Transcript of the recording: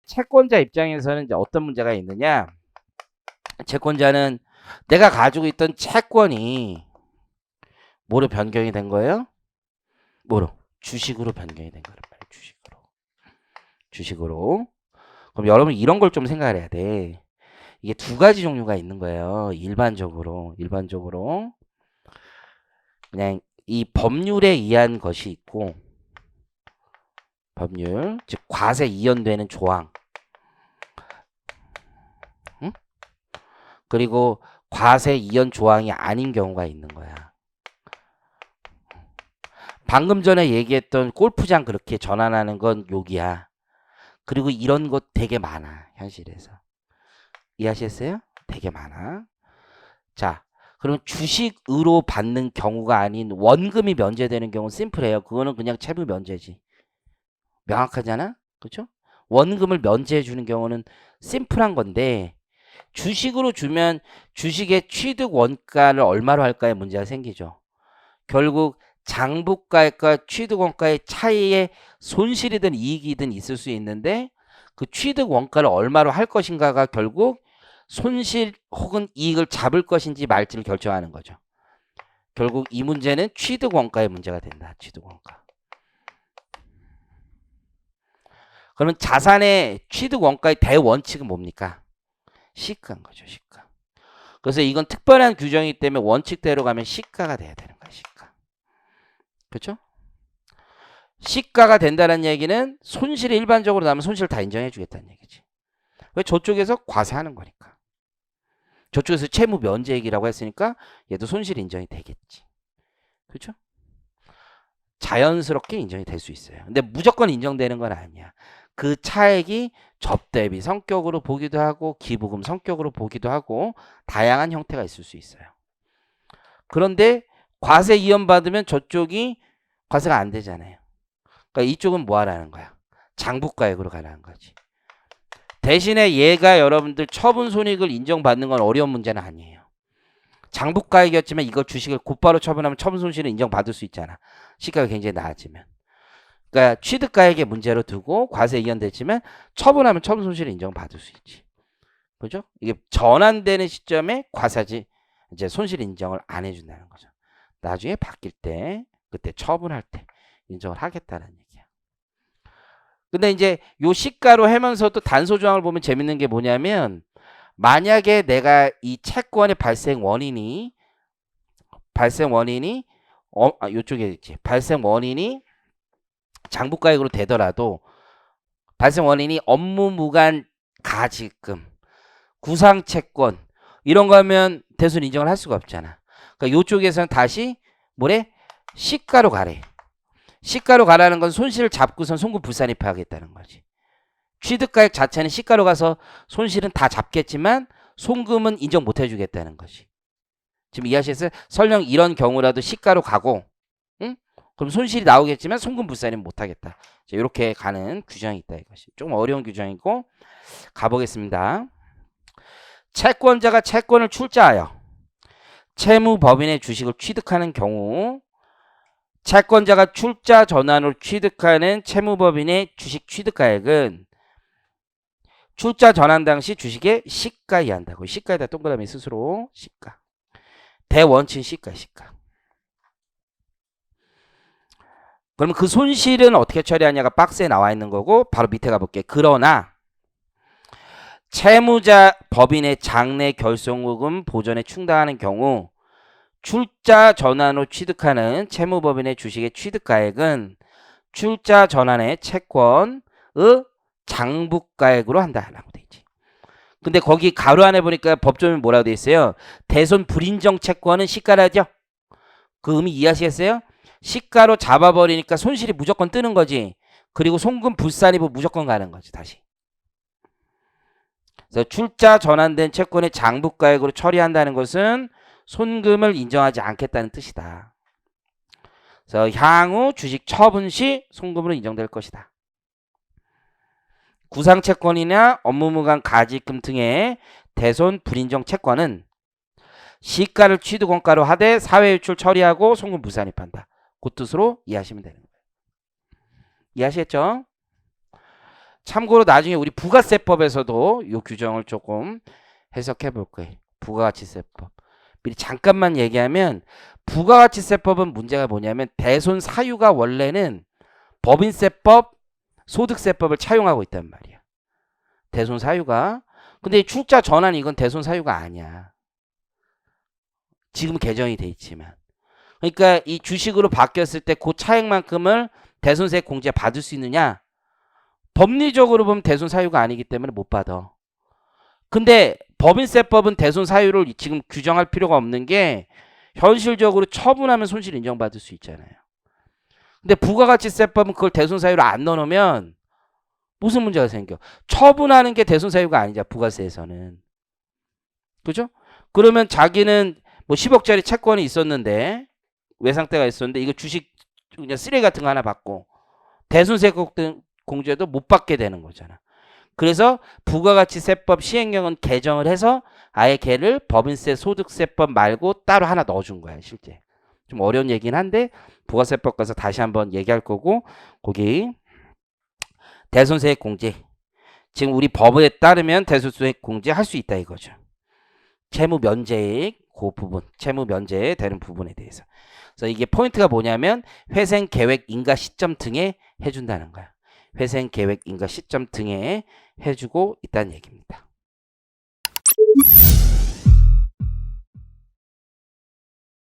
채권자 입장에서는 이제 어떤 문제가 있느냐? 채권자는 내가 가지고 있던 채권이 뭐로 변경이 된 거예요? 뭐로? 주식으로 변경이 된 거란 말이에요. 주식으로. 그럼 여러분 이런 걸 좀 생각을 해야 돼. 이게 두 가지 종류가 있는 거예요. 일반적으로 그냥 이 법률에 의한 것이 있고, 법률 즉 과세 이연되는 조항, 응? 그리고 과세 이연 조항이 아닌 경우가 있는 거야. 방금 전에 얘기했던 골프장 그렇게 전환하는 건 욕이야. 그리고 이런 것 되게 많아 현실에서. 이해하셨어요? 되게 많아. 자, 그러면 주식으로 받는 경우가 아닌 원금이 면제되는 경우는 심플해요. 그거는 그냥 채무 면제지. 명확하잖아? 그렇죠? 원금을 면제해 주는 경우는 심플한 건데, 주식으로 주면 주식의 취득 원가를 얼마로 할까에 문제가 생기죠. 결국 장부가액과 취득 원가의 차이에 손실이든 이익이든 있을 수 있는데, 그 취득 원가를 얼마로 할 것인가가 결국 손실 혹은 이익을 잡을 것인지 말지를 결정하는 거죠. 결국 이 문제는 취득 원가의 문제가 된다. 취득 원가. 그러면 자산의 취득 원가의 대원칙은 뭡니까? 시가인 거죠. 시가. 그래서 이건 특별한 규정이기 때문에 원칙대로 가면 시가가 돼야 되는 거야. 시가. 그렇죠? 시가가 된다는 얘기는 손실이 일반적으로 나면 손실 다 인정해 주겠다는 얘기지. 왜? 저쪽에서 과세하는 거니까. 저쪽에서 채무 면제 얘기라고 했으니까 얘도 손실 인정이 되겠지. 그렇죠? 자연스럽게 인정이 될 수 있어요. 근데 무조건 인정되는 건 아니야. 그 차액이 접대비 성격으로 보기도 하고 기부금 성격으로 보기도 하고 다양한 형태가 있을 수 있어요. 그런데 과세 이연받으면 저쪽이 과세가 안 되잖아요. 그러니까 이쪽은 뭐 하라는 거야? 장부가액으로 가라는 거지. 대신에 얘가 여러분들 처분 손익을 인정받는 건 어려운 문제는 아니에요. 장부가액이었지만 이걸 주식을 곧바로 처분하면 처분 손실을 인정받을 수 있잖아. 시가가 굉장히 나아지면. 그러니까 취득가액의 문제로 두고 과세 이연됐지만 처분하면 처분 손실을 인정받을 수 있지. 그죠? 이게 전환되는 시점에 과세지 이제 손실 인정을 안 해준다는 거죠. 나중에 바뀔 때 그때 처분할 때 인정을 하겠다는 얘기야. 근데 이제 요 시가로 하면서도 단서 조항을 보면 재밌는 게 뭐냐면, 만약에 내가 이 채권의 발생 원인이 요쪽에 있지. 발생 원인이 장부가액으로 되더라도 발생 원인이 업무 무관 가지금, 구상채권 이런 거 하면 대손 인정을 할 수가 없잖아. 그러니까 요쪽에서는 다시 뭐래? 시가로 가래. 시가로 가라는 건 손실을 잡고선 송금 불산입하겠다는 거지. 취득가액 자체는 시가로 가서 손실은 다 잡겠지만 송금은 인정 못 해주겠다는 거지. 지금 이해하셨어요? 설령 이런 경우라도 시가로 가고, 응? 그럼 손실이 나오겠지만 송금 불산입 못 하겠다. 이렇게 가는 규정이 있다 이것이. 조금 어려운 규정이고 가보겠습니다. 채권자가 채권을 출자하여 채무법인의 주식을 취득하는 경우, 채권자가 출자 전환으로 취득하는 채무법인의 주식 취득가액은 출자 전환 당시 주식의 시가에 한다고. 시가에다 동그라미 스스로 시가. 대원칙 시가. 그러면 그 손실은 어떻게 처리하냐가 박스에 나와 있는 거고, 바로 밑에 가볼게. 그러나 채무자 법인의 장래 결손금 보전에 충당하는 경우 출자 전환으로 취득하는 채무법인의 주식의 취득가액은 출자 전환의 채권의 장부가액으로 한다라고 돼 있지. 근데 거기 가로 안에 보니까 법조문이 뭐라고 돼 있어요? 대손 불인정 채권은 시가라죠. 그 의미 이해하시겠어요? 시가로 잡아버리니까 손실이 무조건 뜨는 거지. 그리고 송금 불산입은 무조건 가는 거지. 다시. 그래서 출자 전환된 채권의 장부가액으로 처리한다는 것은 손금을 인정하지 않겠다는 뜻이다. 그래서 향후 주식 처분 시 송금으로 인정될 것이다. 구상채권이나 업무무관 가지금 등의 대손 불인정 채권은 시가를 취득원가로 하되 사회유출 처리하고 송금 불산입한다. 그 뜻으로 이해하시면 되는 거예요. 이해하시겠죠? 참고로 나중에 우리 부가세법에서도 이 규정을 조금 해석해 볼 거예요. 부가가치세법. 미리 잠깐만 얘기하면 부가가치세법은 문제가 뭐냐면 대손 사유가 원래는 법인세법, 소득세법을 차용하고 있단 말이야. 대손 사유가. 근데 이 출자 전환 이건 대손 사유가 아니야. 지금 개정이 돼 있지만. 그러니까 이 주식으로 바뀌었을 때 그 차액만큼을 대손세 공제 받을 수 있느냐? 법리적으로 보면 대손 사유가 아니기 때문에 못 받아. 근데 법인세법은 대손 사유를 지금 규정할 필요가 없는 게 현실적으로 처분하면 손실 인정받을 수 있잖아요. 근데 부가가치세법은 그걸 대손 사유로 안 넣어놓으면 무슨 문제가 생겨? 처분하는 게 대손 사유가 아니잖아. 부가세에서는. 그죠? 그러면 자기는 뭐 10억짜리 채권이 있었는데 외상태가 있었는데 이거 주식 그냥 쓰레기 같은 거 하나 받고 대손세 공제도 못 받게 되는 거잖아. 그래서 부가가치세법 시행령은 개정을 해서 아예 걔를 법인세 소득세법 말고 따로 하나 넣어준 거야. 실제 좀 어려운 얘기긴 한데 부가세법 가서 다시 한번 얘기할 거고 거기 대손세 공제 지금 우리 법에 따르면 대손세 공제 할 수 있다 이거죠. 채무 면제액 그 부분 채무 면제되는 부분에 대해서. 그래서 이게 포인트가 뭐냐면 회생 계획 인가 시점 등에 해준다는 거야. 회생 계획 인가 시점 등에 해주고 있다는 얘기입니다.